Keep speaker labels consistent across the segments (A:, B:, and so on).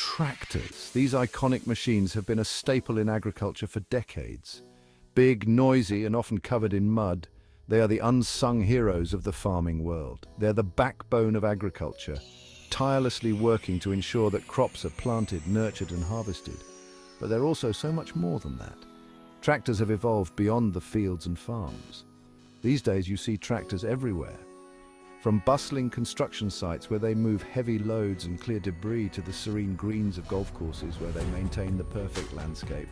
A: Tractors. These iconic machines have been a staple in agriculture for decades. Big, noisy, and often covered in mud, they are the unsung heroes of the farming world. They're the backbone of agriculture, tirelessly working to ensure that crops are planted, nurtured, and harvested. But they're also so much more than that. Tractors have evolved beyond the fields and farms. These days you see tractors everywhere. From bustling construction sites where they move heavy loads and clear debris to the serene greens of golf courses where they maintain the perfect landscape.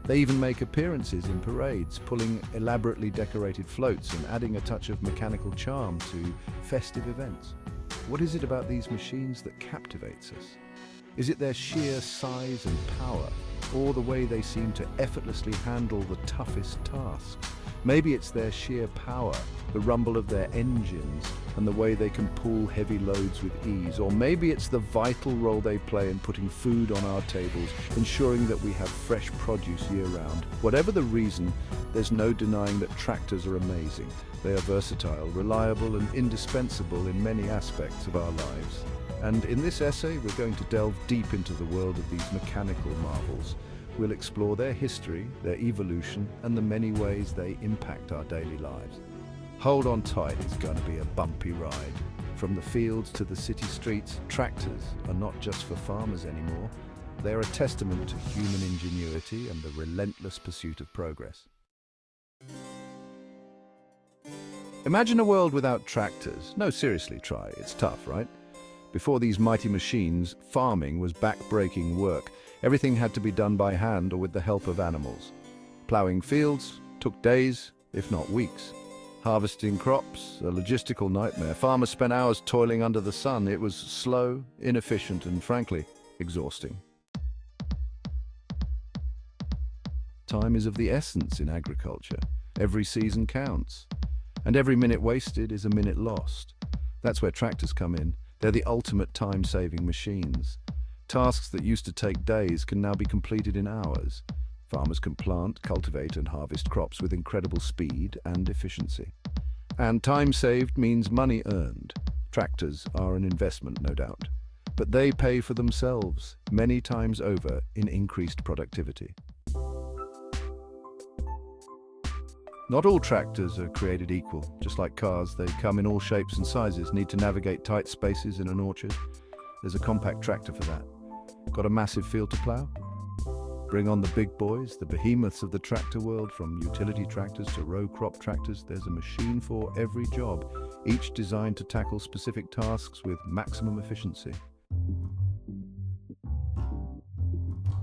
A: They even make appearances in parades, pulling elaborately decorated floats and adding a touch of mechanical charm to festive events. What is it about these machines that captivates us? Is it their sheer size and power, or the way they seem to effortlessly handle the toughest tasks? Maybe it's their sheer power, the rumble of their engines, and the way they can pull heavy loads with ease. Or maybe it's the vital role they play in putting food on our tables, ensuring that we have fresh produce year-round. Whatever the reason, there's no denying that tractors are amazing. They are versatile, reliable, and indispensable in many aspects of our lives. And in this essay, we're going to delve deep into the world of these mechanical marvels. We'll explore their history, their evolution, and the many ways they impact our daily lives. Hold on tight, it's going to be a bumpy ride. From the fields to the city streets, tractors are not just for farmers anymore. They are a testament to human ingenuity and the relentless pursuit of progress. Imagine a world without tractors. No, seriously, try. It's tough, right? Before these mighty machines, farming was back-breaking work. Everything had to be done by hand or with the help of animals. Plowing fields took days, if not weeks. Harvesting crops, a logistical nightmare. Farmers spent hours toiling under the sun. It was slow, inefficient, and frankly, exhausting. Time is of the essence in agriculture. Every season counts. And every minute wasted is a minute lost. That's where tractors come in. They're the ultimate time-saving machines. Tasks that used to take days can now be completed in hours. Farmers can plant, cultivate, and harvest crops with incredible speed and efficiency. And time saved means money earned. Tractors are an investment, no doubt. But they pay for themselves many times over in increased productivity. Not all tractors are created equal. Just like cars, they come in all shapes and sizes, need to navigate tight spaces in an orchard. There's a compact tractor for that. Got a massive field to plow? Bring on the big boys, the behemoths of the tractor world, from utility tractors to row crop tractors. There's a machine for every job, each designed to tackle specific tasks with maximum efficiency.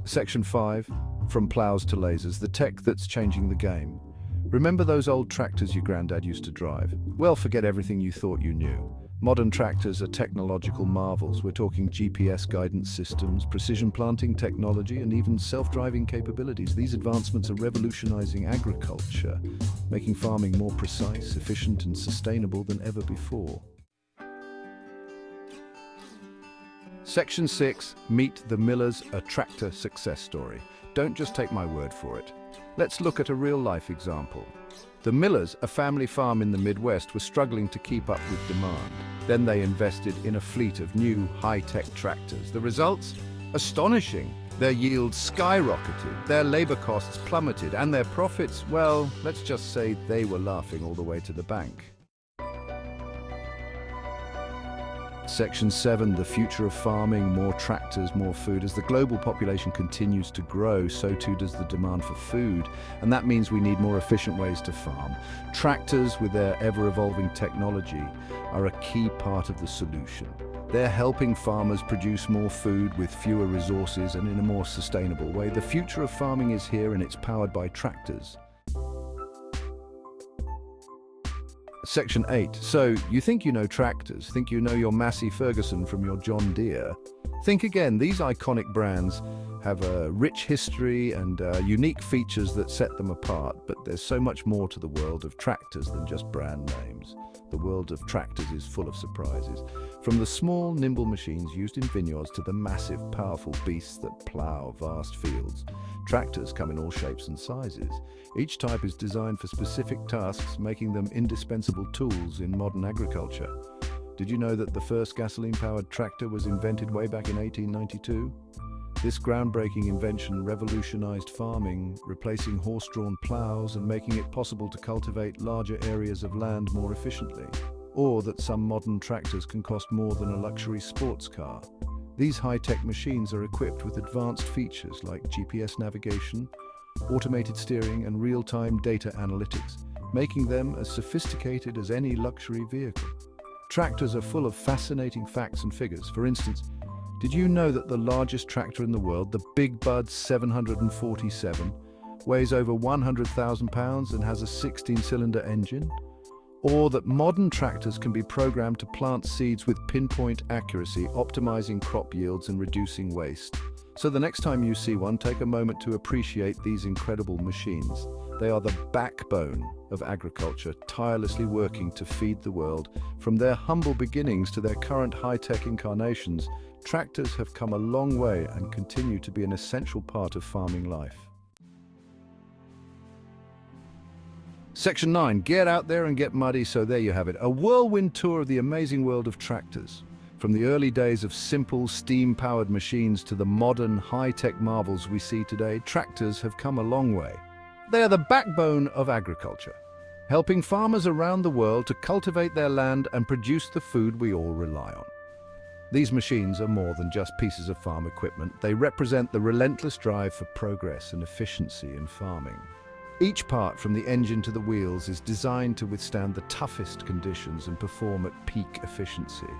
A: Section 5, from plows to lasers, the tech that's changing the game. Remember those old tractors your granddad used to drive? Well, forget everything you thought you knew. Modern tractors are technological marvels. We're talking GPS guidance systems, precision planting technology, and even self-driving capabilities. These advancements are revolutionizing agriculture, making farming more precise, efficient, and sustainable than ever before. Section 6, Meet the Millers, a tractor success story. Don't just take my word for it. Let's look at a real-life example. The Millers, a family farm in the Midwest, were struggling to keep up with demand. Then they invested in a fleet of new high-tech tractors. The results? Astonishing. Their yields skyrocketed, their labor costs plummeted, and their profits, well, let's just say they were laughing all the way to the bank. Section 7, the future of farming, more tractors, more food. As the global population continues to grow, so too does the demand for food, and that means we need more efficient ways to farm. Tractors, with their ever-evolving technology, are a key part of the solution. They're helping farmers produce more food with fewer resources and in a more sustainable way. The future of farming is here, and it's powered by tractors. Section 8. So, you think you know tractors, think you know your Massey Ferguson from your John Deere. Think again, these iconic brands have a rich history and unique features that set them apart, but there's so much more to the world of tractors than just brand names. The world of tractors is full of surprises. From the small, nimble machines used in vineyards to the massive, powerful beasts that plow vast fields, tractors come in all shapes and sizes. Each type is designed for specific tasks, making them indispensable tools in modern agriculture. Did you know that the first gasoline-powered tractor was invented way back in 1892? This groundbreaking invention revolutionized farming, replacing horse-drawn plows and making it possible to cultivate larger areas of land more efficiently. Or that some modern tractors can cost more than a luxury sports car. These high-tech machines are equipped with advanced features like GPS navigation, automated steering, and real-time data analytics, making them as sophisticated as any luxury vehicle. Tractors are full of fascinating facts and figures. For instance, did you know that the largest tractor in the world, the Big Bud 747, weighs over 100,000 pounds and has a 16-cylinder engine? Or that modern tractors can be programmed to plant seeds with pinpoint accuracy, optimizing crop yields and reducing waste. So the next time you see one, take a moment to appreciate these incredible machines. They are the backbone of agriculture, tirelessly working to feed the world. From their humble beginnings to their current high-tech incarnations, tractors have come a long way and continue to be an essential part of farming life. Section 9, get out there and get muddy. So there you have it, a whirlwind tour of the amazing world of tractors. From the early days of simple steam-powered machines to the modern high-tech marvels we see today, tractors have come a long way. They are the backbone of agriculture, helping farmers around the world to cultivate their land and produce the food we all rely on. These machines are more than just pieces of farm equipment. They represent the relentless drive for progress and efficiency in farming. Each part, from the engine to the wheels, is designed to withstand the toughest conditions and perform at peak efficiency.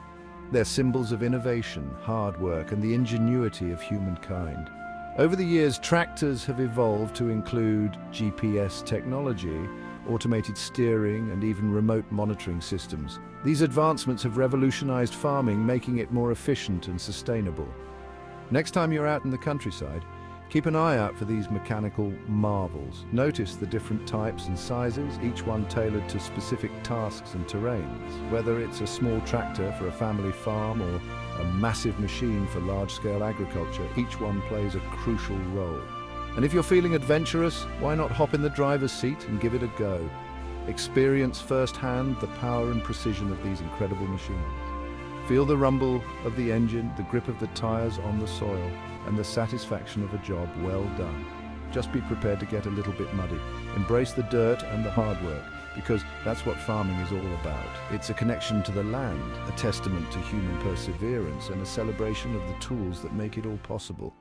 A: They're symbols of innovation, hard work, and the ingenuity of humankind. Over the years, tractors have evolved to include GPS technology, automated steering, and even remote monitoring systems. These advancements have revolutionized farming, making it more efficient and sustainable. Next time you're out in the countryside, keep an eye out for these mechanical marvels. Notice the different types and sizes, each one tailored to specific tasks and terrains. Whether it's a small tractor for a family farm or a massive machine for large-scale agriculture, each one plays a crucial role. And if you're feeling adventurous, why not hop in the driver's seat and give it a go? Experience firsthand the power and precision of these incredible machines. Feel the rumble of the engine, the grip of the tires on the soil, and the satisfaction of a job well done. Just be prepared to get a little bit muddy. Embrace the dirt and the hard work, because that's what farming is all about. It's a connection to the land, a testament to human perseverance, and a celebration of the tools that make it all possible.